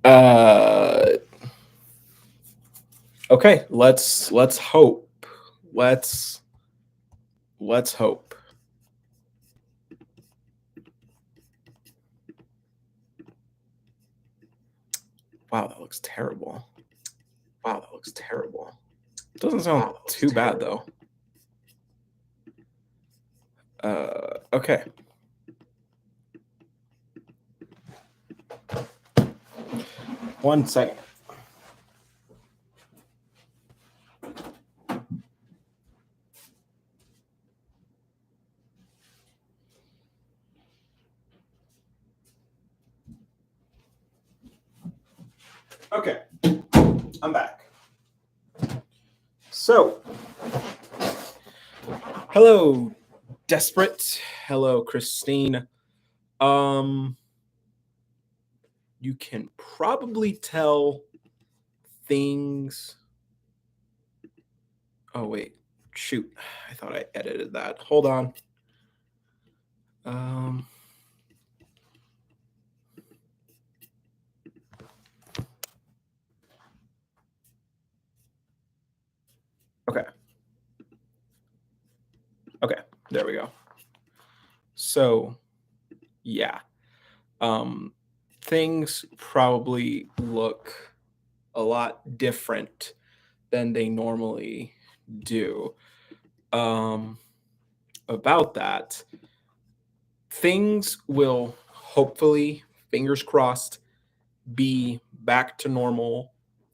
Uh, okay, let's hope. Let's let's hope. Wow, that looks terrible. Wow, that looks terrible. Doesn't sound too bad though. Okay. One second. Okay, I'm back. So, hello, Desperate. Hello, Christine. You can probably tell things. Oh wait, shoot! I thought I edited that. Hold on. Okay. Okay, there we go. So, yeah. Things probably look a lot different than they normally do. About that, things will hopefully, fingers crossed, be back to normal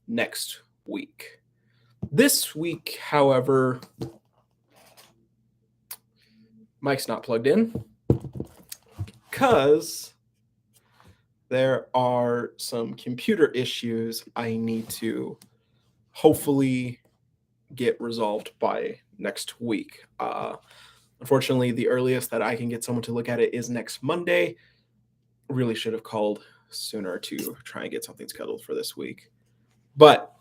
next week. This week, however, mic's not plugged in because there are some computer issues I need to hopefully get resolved by next week. Unfortunately, the earliest that I can get someone to look at it is next Monday. Really should have called sooner to try and get something scheduled for this week. But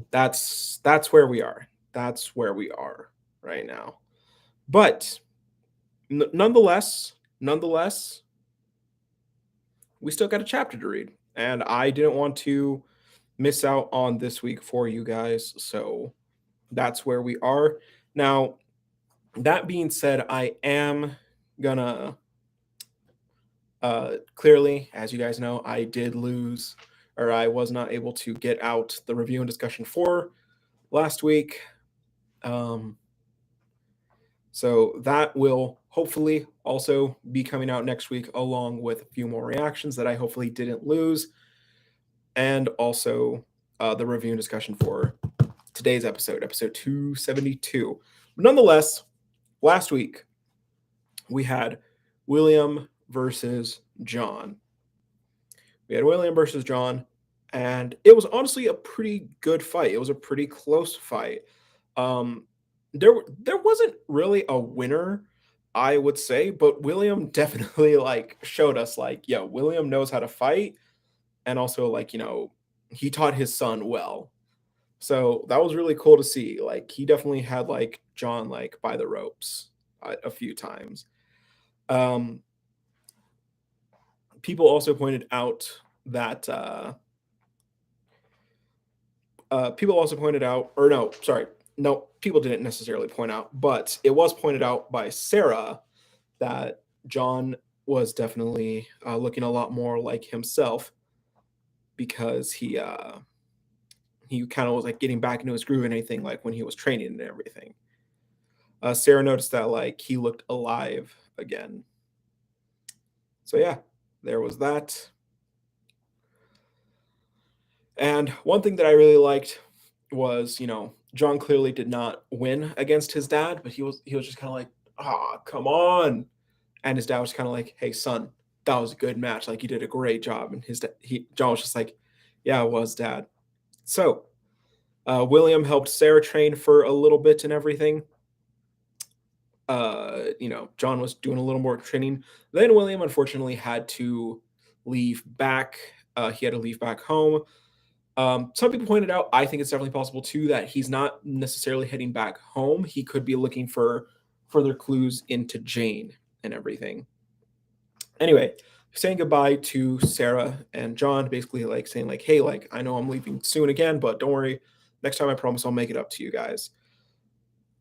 that's where we are. That's where we are right now. But nonetheless, we still got a chapter to read, and I didn't want to miss out on this week for you guys. So that's where we are. Now, that being said, I am gonna clearly, as you guys know, I did lose, or I was not able to get out the review and discussion for last week. So that will hopefully also be coming out next week, along with a few more reactions that I hopefully didn't lose, and also the review and discussion for today's episode 272. Nonetheless, last week we had William versus John. We had William versus John, and it was honestly a pretty good fight. It was a pretty close fight. Um, there wasn't really a winner, I would say, but William definitely like showed us like, yeah, William knows how to fight, and also like he taught his son well. So that was really cool to see. Like he definitely had like John like by the ropes a few times. Um, People also pointed out that people also pointed out, or no, sorry, no, people didn't necessarily point out, but it was pointed out by Sarah that John was definitely looking a lot more like himself because he kind of was like getting back into his groove and anything like when he was training and everything. Sarah noticed that like he looked alive again. So yeah, there was that. And one thing that I really liked was, John clearly did not win against his dad, but he was just kind of like, come on. And his dad was kind of like, hey, son, that was a good match. Like you did a great job. And John was just like, yeah, it was, dad. So William helped Sarah train for a little bit and everything. John was doing a little more training. Then William unfortunately had to leave back. He had to leave back home. Some people pointed out, I think it's definitely possible too, that he's not necessarily heading back home. He could be looking for further clues into Jane and everything. Anyway, saying goodbye to Sarah and John, basically like saying like, "Hey, like I know I'm leaving soon again, but don't worry. Next time I promise I'll make it up to you guys."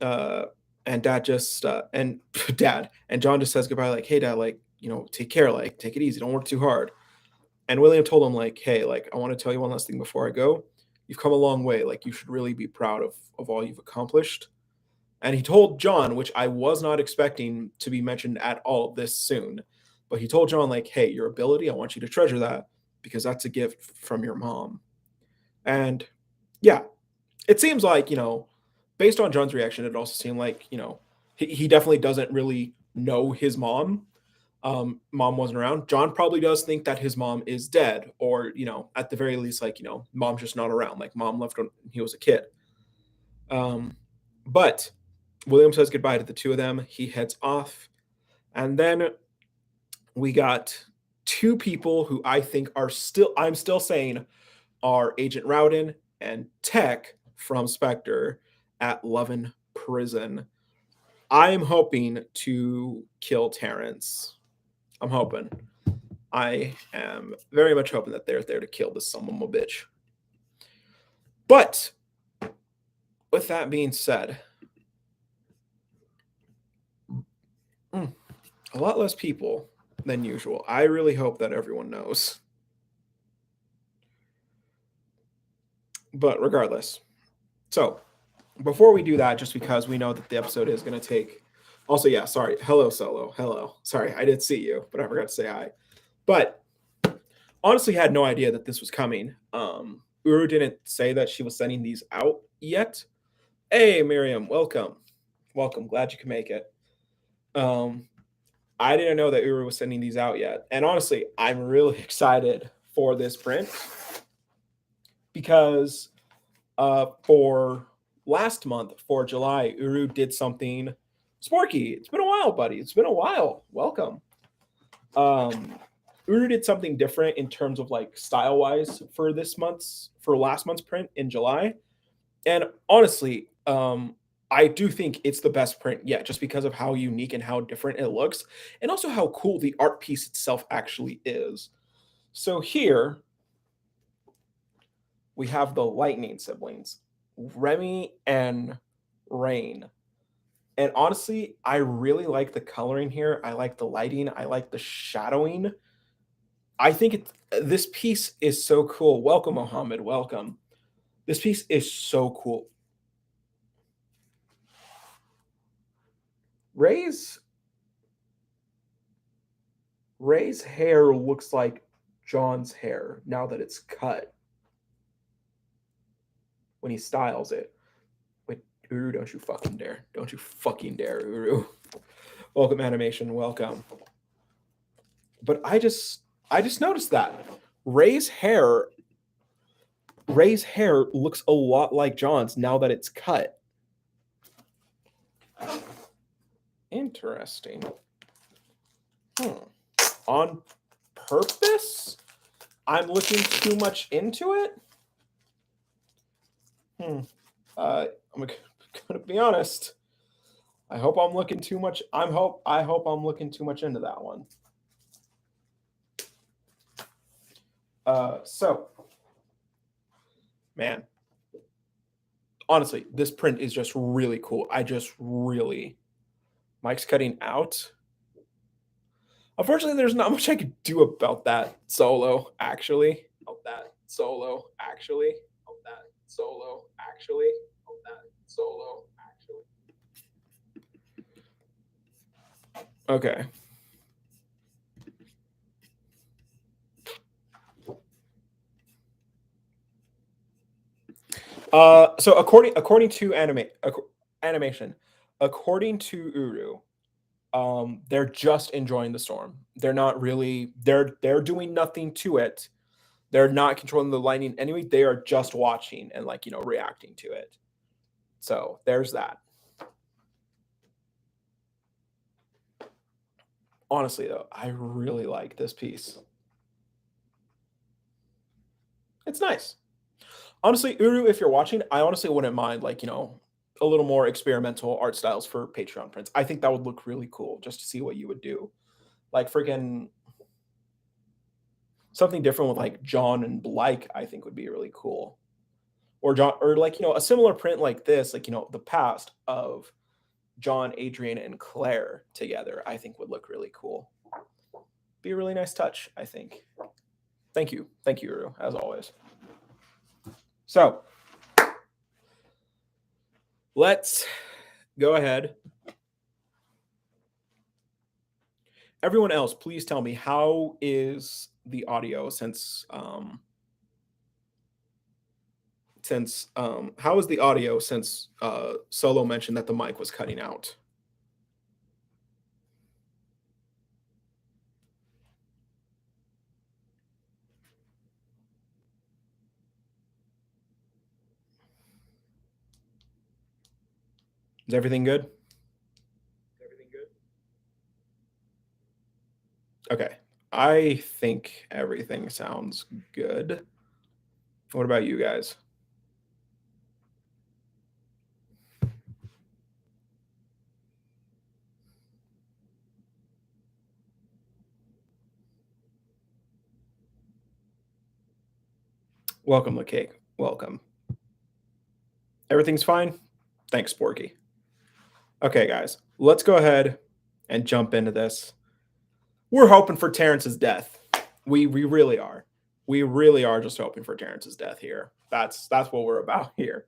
Uh, and Dad just and Dad and John just says goodbye, like, "Hey, Dad, like take care, like take it easy, don't work too hard." And William told him like, "Hey, like I want to tell you one last thing before I go. You've come a long way. Like you should really be proud of all you've accomplished." And he told John, which I was not expecting to be mentioned at all this soon, but he told John, like, hey, your ability, I want you to treasure that because that's a gift from your mom. And yeah, it seems like, based on John's reaction, it also seemed like, he definitely doesn't really know his mom. Mom wasn't around. John probably does think that his mom is dead, or, at the very least, like, mom's just not around. Like, mom left when he was a kid. But William says goodbye to the two of them. He heads off. And then we got two people who I think I'm still saying are Agent Rowden and Tech from Spectre at Lovin Prison. I'm hoping to kill Terence. I'm hoping. I am very much hoping that they're there to kill this son of a bitch. But with that being said, a lot less people than usual. I really hope that everyone knows. But regardless, so before we do that, just because we know that the episode is going to take. Also, yeah, sorry. Hello, Solo. Hello. Sorry, I did see you, but I forgot to say hi. But honestly, had no idea that this was coming. Uru didn't say that she was sending these out yet. Hey, Miriam, welcome. Welcome. Glad you can make it. I didn't know that Uru was sending these out yet. And honestly, I'm really excited for this print because for last month, for July, Uru did something sporky. It's been a while, buddy. It's been a while. Welcome. Uru did something different in terms of like style wise for last month's print in July. And honestly, I do think it's the best print yet, just because of how unique and how different it looks, and also how cool the art piece itself actually is. So here we have the Lightning siblings, Remy and Rain. And honestly, I really like the coloring here. I like the lighting. I like the shadowing. I think this piece is so cool. Welcome, Mohammed. Welcome. This piece is so cool. Ray's hair looks like John's hair now that it's cut when he styles it. Wait, Uru, don't you fucking dare. Don't you fucking dare, Uru. Welcome, animation. Welcome. But I just noticed that Ray's hair looks a lot like John's now that it's cut. Interesting. On purpose? I'm looking too much into it? I'm gonna be honest. I hope I'm looking too much. I hope I'm looking too much into that one. So, man, honestly, this print is just really cool. Mike's cutting out. Unfortunately, there's not much I could do about that solo, actually. Okay. So according to animation, according to Uru, they're just enjoying the storm. They're not really they're doing nothing to it. They're not controlling the lightning anyway. They are just watching and like reacting to it. So there's that. Honestly though, I really like this piece. It's nice. Honestly, Uru, if you're watching, I honestly wouldn't mind like, a little more experimental art styles for Patreon prints. I think that would look really cool just to see what you would do. Like freaking something different with like John and Blake, I think would be really cool. Or John, or like, a similar print like this, like, the past of John, Adrian, and Claire together, I think would look really cool. Be a really nice touch, I think. Thank you. Thank you, Uru, as always. So let's go ahead. Everyone else, please tell me, how is the audio how is the audio since Solo mentioned that the mic was cutting out? Is everything good? Okay. I think everything sounds good. What about you guys? Welcome, the cake. Welcome. Everything's fine? Thanks, Sporky. Okay, guys, let's go ahead and jump into this. We're hoping for Terrence's death. We really are. We really are just hoping for Terrence's death here. That's what we're about here.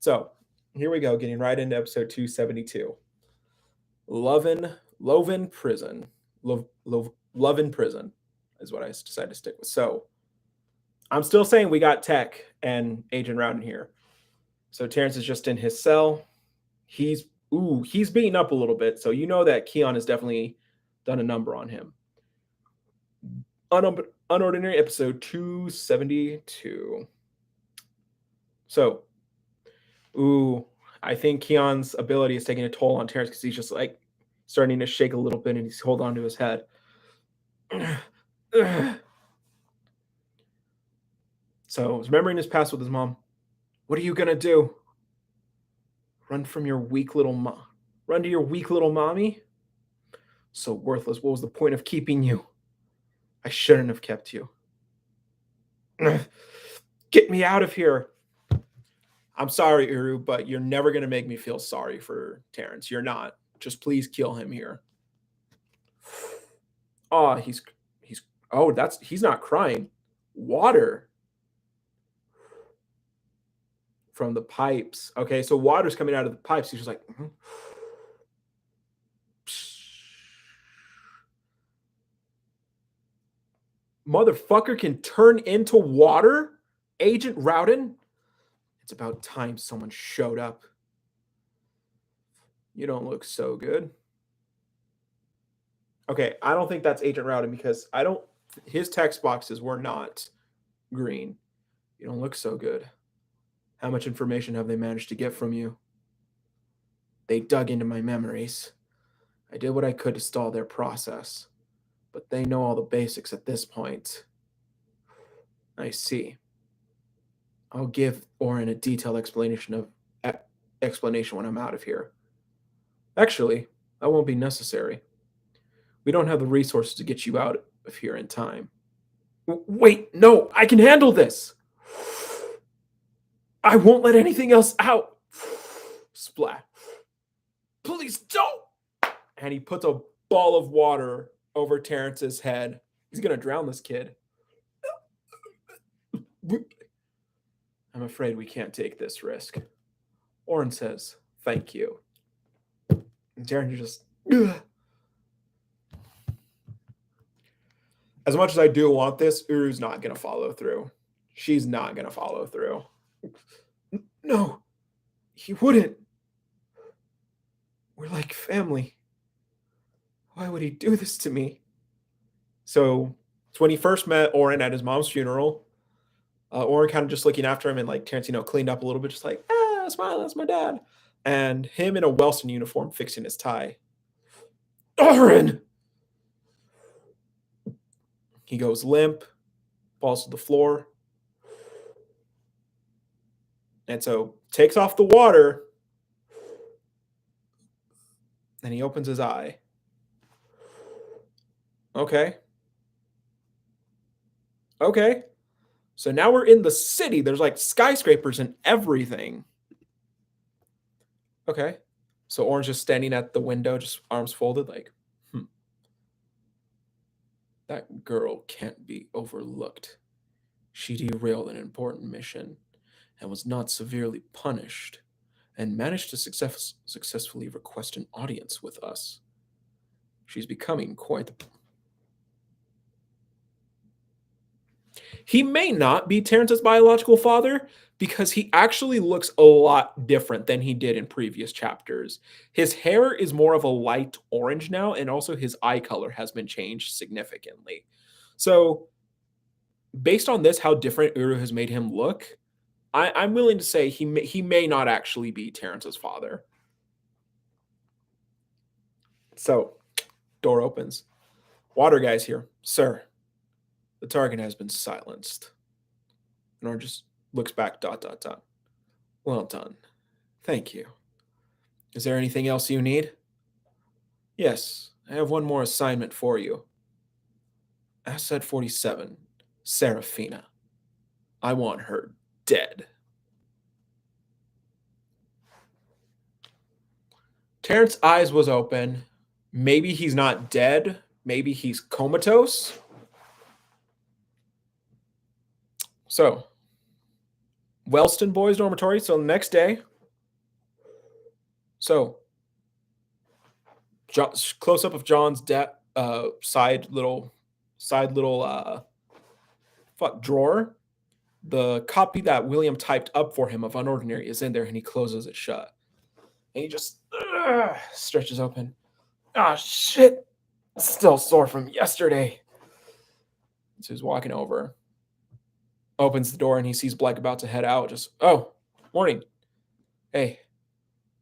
So here we go, getting right into episode 272. Loven Prison. Love Prison is what I decided to stick with. So I'm still saying we got Tech and Agent Rowden here. So Terrence is just in his cell. He's beaten up a little bit. So you know that Keon has definitely done a number on him. UnOrdinary episode 272. So, I think Keon's ability is taking a toll on Terrence because he's just like starting to shake a little bit and he's holding on to his head. So he's remembering his past with his mom. What are you gonna do? Run from your weak little mom? Run to your weak little mommy? So worthless. What was the point of keeping you? I shouldn't have kept you. Get me out of here. I'm sorry, Uru, but you're never going to make me feel sorry for Terrence. You're not. Just please kill him here. Oh, he's not crying. Water from the pipes. Okay, so water's coming out of the pipes. He's just like, motherfucker can turn into water? Agent Rowden? It's about time someone showed up. You don't look so good. Okay, I don't think that's Agent Rowden because his text boxes were not green. You don't look so good. How much information have they managed to get from you? They dug into my memories. I did what I could to stall their process, but they know all the basics at this point. I see. I'll give Oren a detailed explanation when I'm out of here. Actually, that won't be necessary. We don't have the resources to get you out of here in time. Wait, no, I can handle this. I won't let anything else out. Splat. Please don't. And he puts a ball of water over Terrence's head. He's going to drown this kid. I'm afraid we can't take this risk. Oren says, thank you. And Terrence just... As much as I do want this, Uru's not going to follow through. She's not going to follow through. No, he wouldn't. We're like family. Why would he do this to me? So it's when he first met Oren at his mom's funeral. Oren kind of just looking after him and like Terrence, cleaned up a little bit, just like, smile, that's my dad. And him in a Wellston uniform fixing his tie. Oren! He goes limp, falls to the floor. And so takes off the water. And he opens his eye. Okay. Okay. So now we're in the city. There's like skyscrapers and everything. Okay. So Orange is standing at the window, just arms folded, like, that girl can't be overlooked. She derailed an important mission and was not severely punished and managed to successfully request an audience with us. She's becoming quite the. He may not be Terrence's biological father because he actually looks a lot different than he did in previous chapters. His hair is more of a light orange now, and also his eye color has been changed significantly. So, based on this, how different Uru has made him look, I'm willing to say he may not actually be Terrence's father. So, door opens. Water guy's here. Sir, the target has been silenced. Nor just looks back, dot, dot, dot. Well done. Thank you. Is there anything else you need? Yes, I have one more assignment for you. Asset 47, Serafina. I want her dead. Terrence's eyes was open. Maybe he's not dead. Maybe he's comatose. So, Wellston Boys Dormitory. So the next day. So, close up of John's side little drawer. The copy that William typed up for him of UnOrdinary is in there, and he closes it shut. And he just stretches open. Ah, shit. Still sore from yesterday. So he's walking over, opens the door, and he sees Blake about to head out. Just, oh, morning. Hey,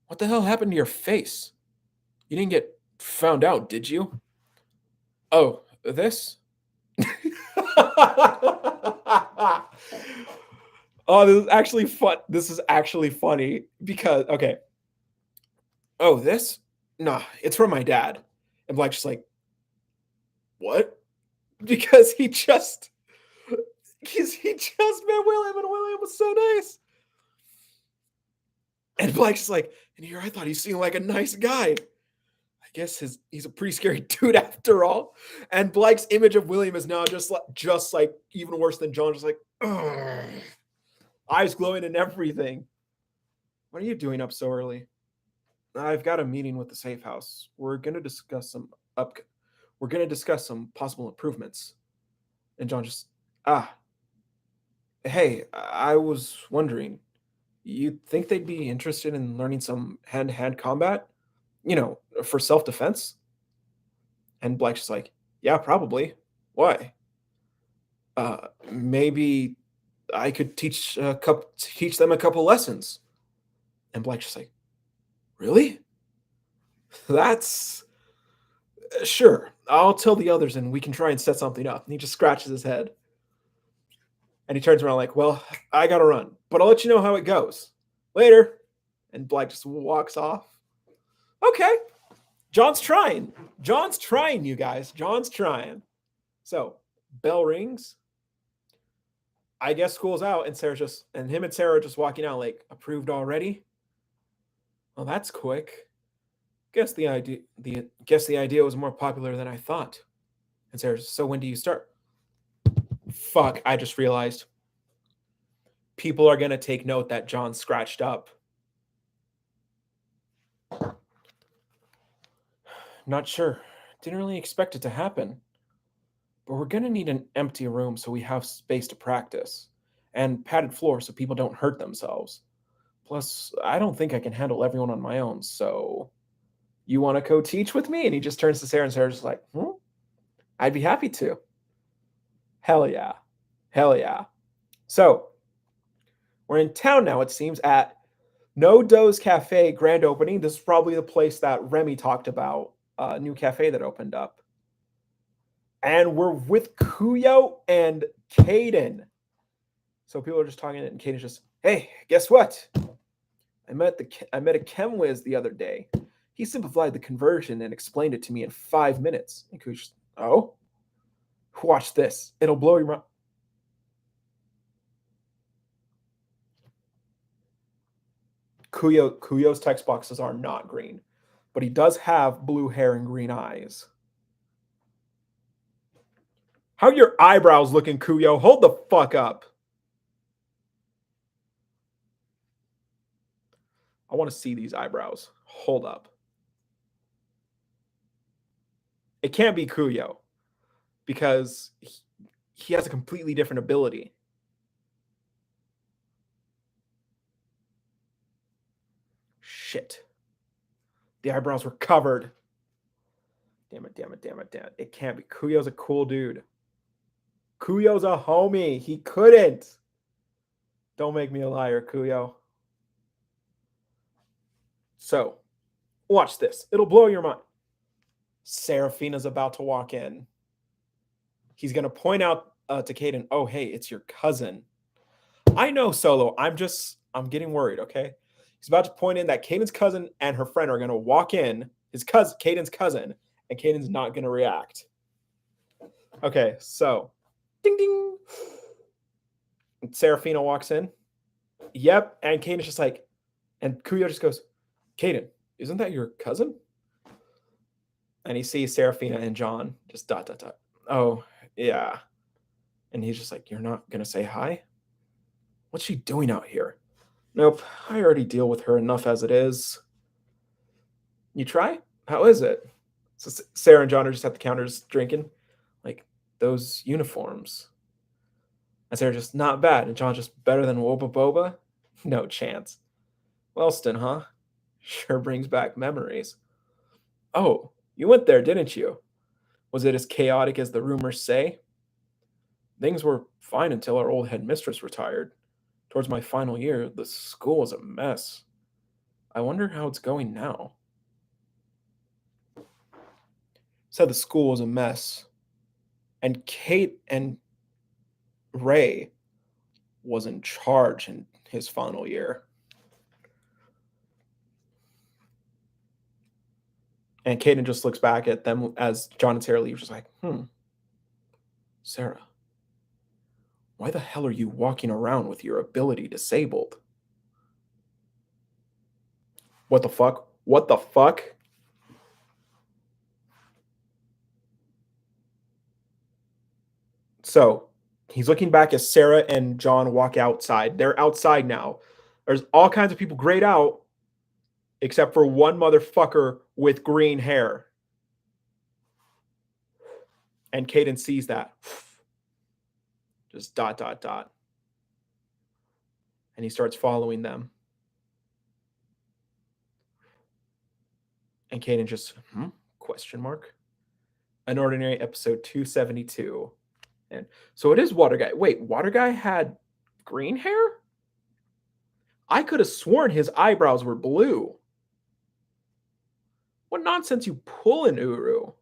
what the hell happened to your face? You didn't get found out, did you? Oh, this? Oh, this is actually fun. This is actually funny because, okay. Oh, this? Nah, it's from my dad. And Black's just like, what? Because he just met William, and William was so nice. And Black's just like, and here I thought he seemed like a nice guy. I guess he's a pretty scary dude after all. And Blake's image of William is now just like even worse than John, just like, ugh. Eyes glowing and everything. What are you doing up so early? I've got a meeting with the safe house. We're gonna discuss some possible improvements. And John just, hey, I was wondering, you think they'd be interested in learning some hand-to-hand combat? For self-defense? And Blake's just like, yeah, probably. Why? Maybe I could teach them a couple lessons. And Blake's just like, really? That's sure. I'll tell the others and we can try and set something up. And he just scratches his head. And he turns around like, well, I gotta run, but I'll let you know how it goes. Later. And Blake just walks off. Okay. John's trying. John's trying, you guys. John's trying. So, bell rings. I guess school's out, and him and Sarah are just walking out like, approved already? Well, that's quick. Guess the idea was more popular than I thought. And Sarah's, so when do you start? Fuck, I just realized. People are going to take note that John scratched up. Not sure. Didn't really expect it to happen. But we're going to need an empty room so we have space to practice. And padded floor so people don't hurt themselves. Plus, I don't think I can handle everyone on my own, so you want to co-teach with me? And he just turns to Sarah, and Sarah's just like, I'd be happy to. Hell yeah. Hell yeah. So, we're in town now, it seems, at No Dough's Cafe grand opening. This is probably the place that Remy talked about, new cafe that opened up. And we're with Kuyo and Caden. So people are just talking, and Caden's just, hey, guess what? I met a chem whiz the other day. He simplified the conversion and explained it to me in 5 minutes. And Kuyo's just, oh? Watch this. It'll blow your mind. Kuyo's text boxes are not green, but he does have blue hair and green eyes. How are your eyebrows looking, Kuyo? Hold the fuck up. I want to see these eyebrows. Hold up. It can't be Kuyo because he has a completely different ability. Shit. The eyebrows were covered. Damn it, damn it, damn it, damn it. It can't be. Kuyo's a cool dude. Kuyo's a homie. He couldn't. Don't make me a liar, Kuyo. So, watch this. It'll blow your mind. Serafina's about to walk in. He's going to point out to Caden, oh, hey, it's your cousin. I know, Solo. I'm getting worried, okay? He's about to point in that Caden's cousin and her friend are going to walk in, Caden's cousin, and Caden's not going to react. Okay, so, ding, ding. And Serafina walks in. Yep, and Caden's just like, and Kuyo just goes, Caden, isn't that your cousin? And he sees Serafina and John just ... Oh, yeah. And he's just like, you're not going to say hi? What's she doing out here? Nope, I already deal with her enough as it is. You try? How is it? So Sarah and John are just at the counters drinking. Like, those uniforms. And Sarah just, not bad. And John just, better than Woba Boba? No chance. Wellston, huh? Sure brings back memories. Oh, you went there, didn't you? Was it as chaotic as the rumors say? Things were fine until our old headmistress retired. Towards my final year, the school was a mess. I wonder how it's going now. Said the school was a mess. And Kate and Ray was in charge in his final year. And Caden just looks back at them as John and Sarah leave, just like, Sarah, why the hell are you walking around with your ability disabled? What the fuck? What the fuck? So he's looking back as Sarah and John walk outside. They're outside now. There's all kinds of people grayed out, except for one motherfucker with green hair. And Caden sees that. Just ... And he starts following them. And Caden just, question mark? UnOrdinary episode 272. And so it is Water Guy. Wait, Water Guy had green hair? I could have sworn his eyebrows were blue. What nonsense you pulling, Uru?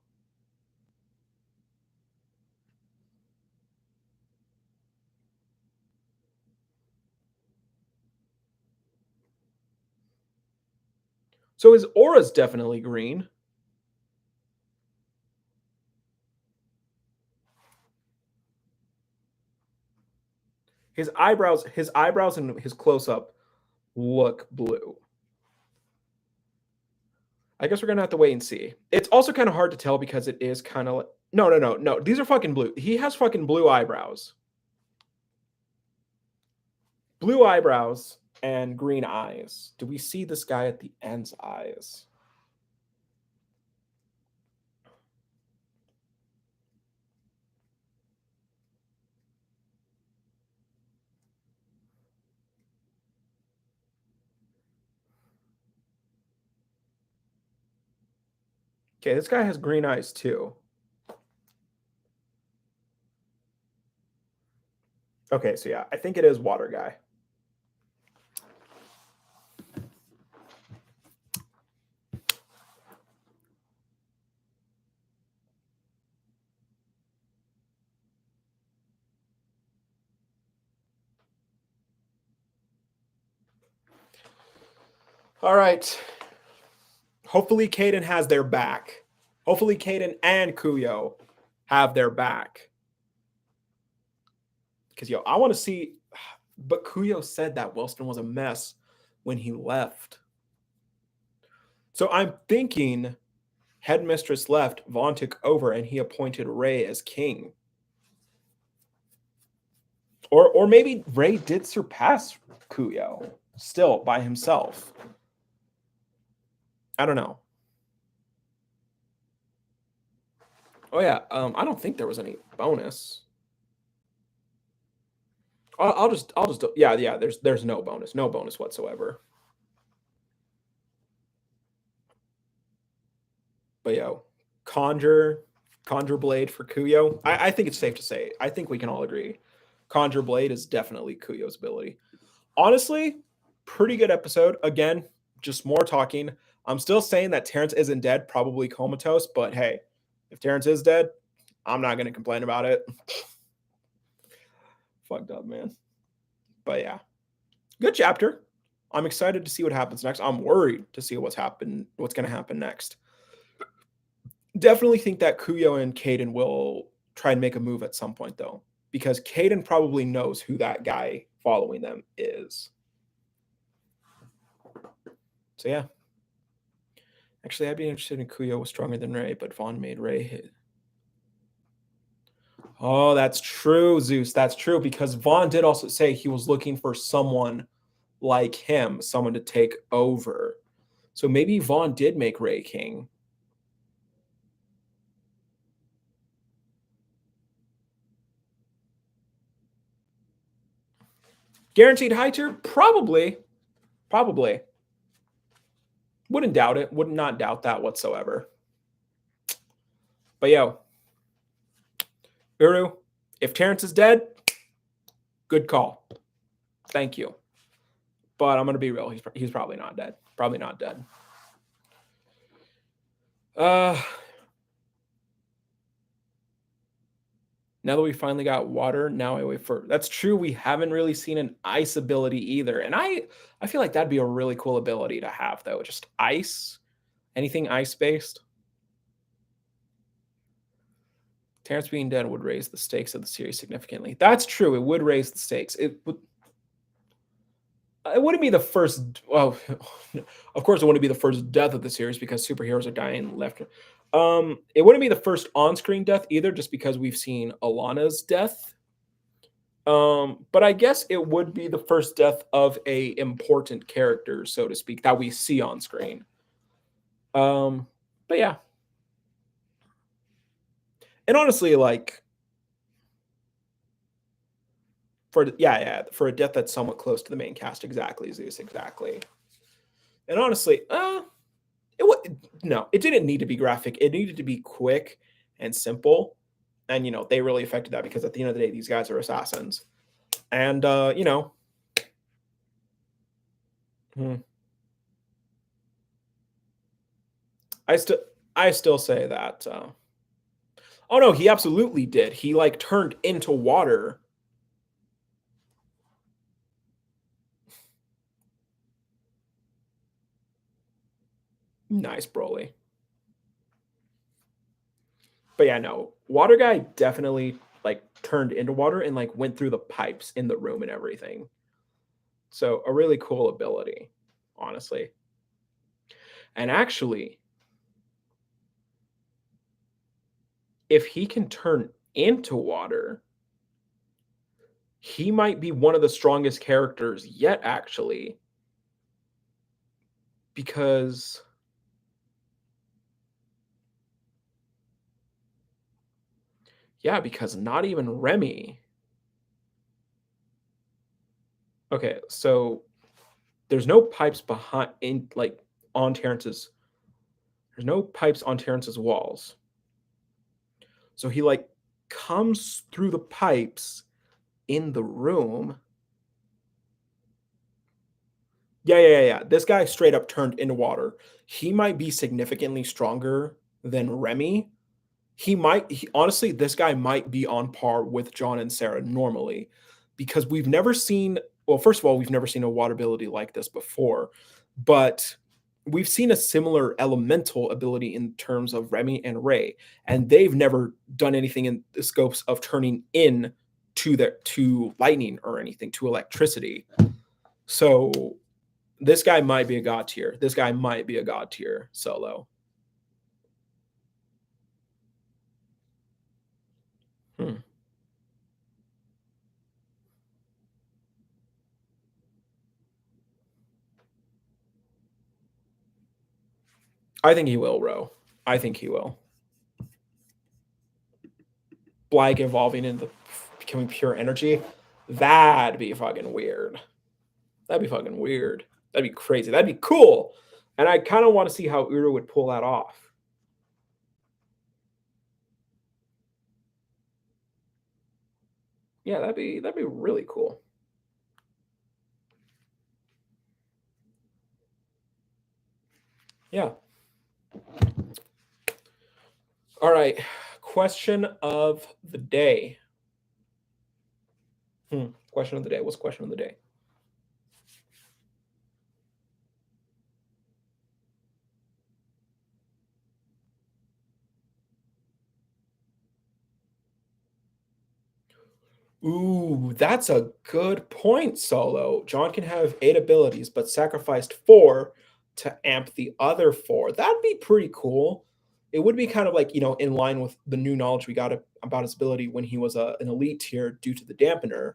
So his aura's definitely green. His eyebrows and his close-up look blue. I guess we're gonna have to wait and see. It's also kind of hard to tell because it is kind of like no. These are fucking blue. He has fucking blue eyebrows. Blue eyebrows and green eyes. Do we see this guy at the end's eyes? Okay, this guy has green eyes too. Okay, so yeah, I think it is Water Guy. All right. Hopefully Caden has their back. Hopefully Caden and Kuyo have their back. Because, I want to see... But Kuyo said that Wellston was a mess when he left. So I'm thinking Headmistress left, Vaughn took over, and he appointed Ray as king. Or maybe Ray did surpass Kuyo still by himself. I don't know. Oh yeah, I don't think there was any bonus. I'll just yeah. There's no bonus whatsoever. But yo, Conjure Blade for Kuyo. I think it's safe to say. I think we can all agree. Conjure Blade is definitely Kuyo's ability. Honestly, pretty good episode. Again, just more talking. I'm still saying that Terence isn't dead, probably comatose, but hey, if Terence is dead, I'm not going to complain about it. Fucked up, man. But yeah, good chapter. I'm excited to see what happens next. I'm worried to see what's going to happen next. Definitely think that Kuyo and Caden will try and make a move at some point, though, because Caden probably knows who that guy following them is. So yeah. Actually, I'd be interested in Kuyo was stronger than Ray, but Vaughn made Ray hit. Oh, that's true, Zeus. That's true, because Vaughn did also say he was looking for someone like him, someone to take over. So maybe Vaughn did make Ray king. Guaranteed high tier? Probably. Wouldn't doubt it. Would not doubt that whatsoever. But yo, Uru, if Terence is dead, good call. Thank you. But I'm going to be real. He's probably not dead. Probably not dead. Now that we finally got water, now I wait for... That's true. We haven't really seen an ice ability either. And I feel like that'd be a really cool ability to have, though. Just ice. Anything ice-based. Terence being dead would raise the stakes of the series significantly. That's true. It would raise the stakes. It wouldn't be the first... Well, of course, it wouldn't be the first death of the series because superheroes are dying left. It wouldn't be the first on-screen death either, just because we've seen Alana's death. But I guess it would be the first death of a important character, so to speak, that we see on screen. But yeah. And honestly, like, for a death that's somewhat close to the main cast, exactly, Zeus, exactly. And honestly, it didn't need to be graphic. It needed to be quick and simple. And, they really affected that because at the end of the day, these guys are assassins. And, I still say that. Oh, no, he absolutely did. He, like, turned into water. Nice, Broly. But yeah, no, water guy definitely like turned into water and like went through the pipes in the room and everything. So a really cool ability, honestly. And actually, if he can turn into water, he might be one of the strongest characters yet, actually. Because not even Remy. Okay, so there's no pipes on Terrence's. There's no pipes on Terrence's walls. So he like comes through the pipes in the room. Yeah. This guy straight up turned into water. He might be significantly stronger than Remy. Honestly, this guy might be on par with John and Sarah normally, because we've never seen, well, first of all, we've never seen a water ability like this before, but we've seen a similar elemental ability in terms of Remy and Ray, and they've never done anything in the scopes of turning in to lightning or anything, to electricity. So This guy might be a god tier. This guy might be a god tier solo. Hmm. I think he will, Ro. I think he will. Blag evolving into becoming pure energy. That'd be fucking weird. That'd be fucking weird. That'd be crazy. That'd be cool. And I kind of want to see how Uru would pull that off. Yeah, that'd be really cool. Yeah. All right. Question of the day. Question of the day. What's question of the day? Ooh, that's a good point, Solo. John can have 8 abilities, but sacrificed 4 to amp the other 4. That'd be pretty cool. It would be kind of like, in line with the new knowledge we got about his ability when he was an elite tier due to the dampener.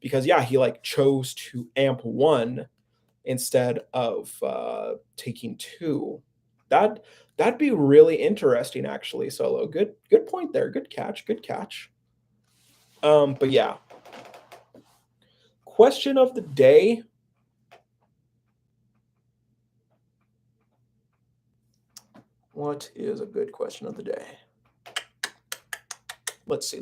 Because, yeah, he like chose to amp 1 instead of taking 2. That'd be really interesting, actually, Solo. Good point there. Good catch. Good catch. But yeah, question of the day. What is a good question of the day? Let's see.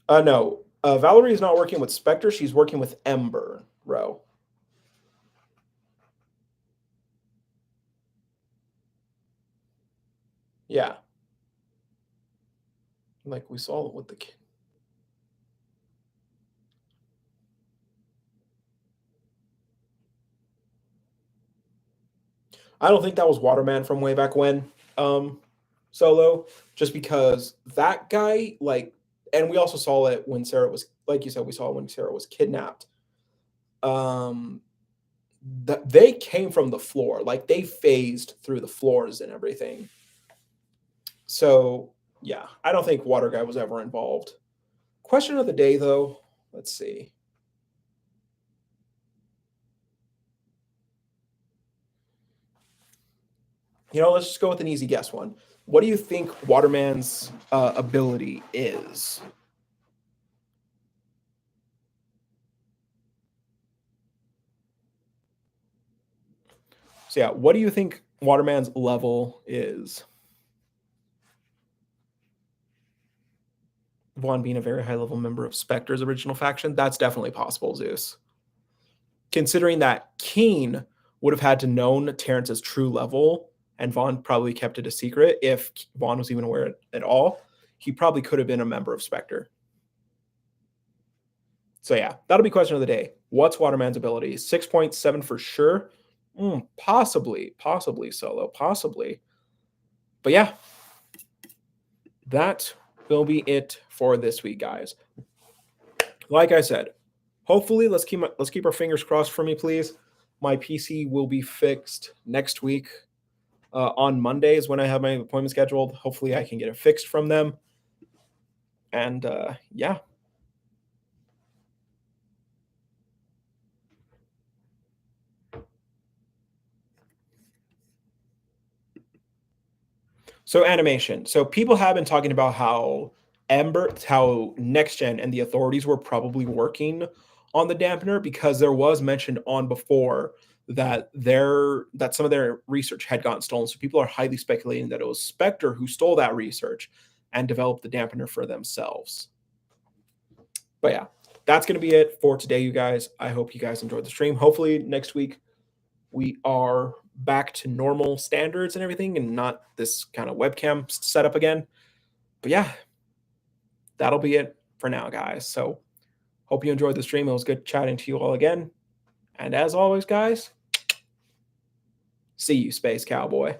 No. Valerie is not working with Spectre. She's working with Ember, Ro. Yeah. Like we saw with the kid. I don't think that was Waterman from way back when. Solo, just because that guy, like, and we also saw it when Sarah was, like you said, we saw it when Sarah was kidnapped. Um, that they came from the floor, like they phased through the floors and everything. So yeah, I don't think Water Guy was ever involved. Question of the day, though. Let's see. Let's just go with an easy guess one. What do you think Waterman's ability is? So yeah, what do you think Waterman's level is? Vaughn being a very high level member of Spectre's original faction, that's definitely possible, Zeus. Considering that Keen would have had to known Terrence's true level, and Vaughn probably kept it a secret if Vaughn was even aware at all, he probably could have been a member of Spectre. So yeah, that'll be question of the day. What's Waterman's ability? 6.7 for sure. Possibly Solo, possibly. But yeah, that will be it for this week, guys. Like I said, hopefully let's keep our fingers crossed for me, please. My PC will be fixed next week. On Monday is when I have my appointment scheduled. Hopefully I can get it fixed from them. And yeah. So animation. So people have been talking about how Next Gen and the authorities were probably working on the dampener because there was mentioned on before that some of their research had gotten stolen. So people are highly speculating that it was Spectre who stole that research and developed the dampener for themselves. But yeah, that's going to be it for today, you guys. I hope you guys enjoyed the stream. Hopefully next week we are back to normal standards and everything and not this kind of webcam setup again. But yeah, that'll be it for now, guys. So hope you enjoyed the stream. It was good chatting to you all again. And as always, guys, See you, Space Cowboy.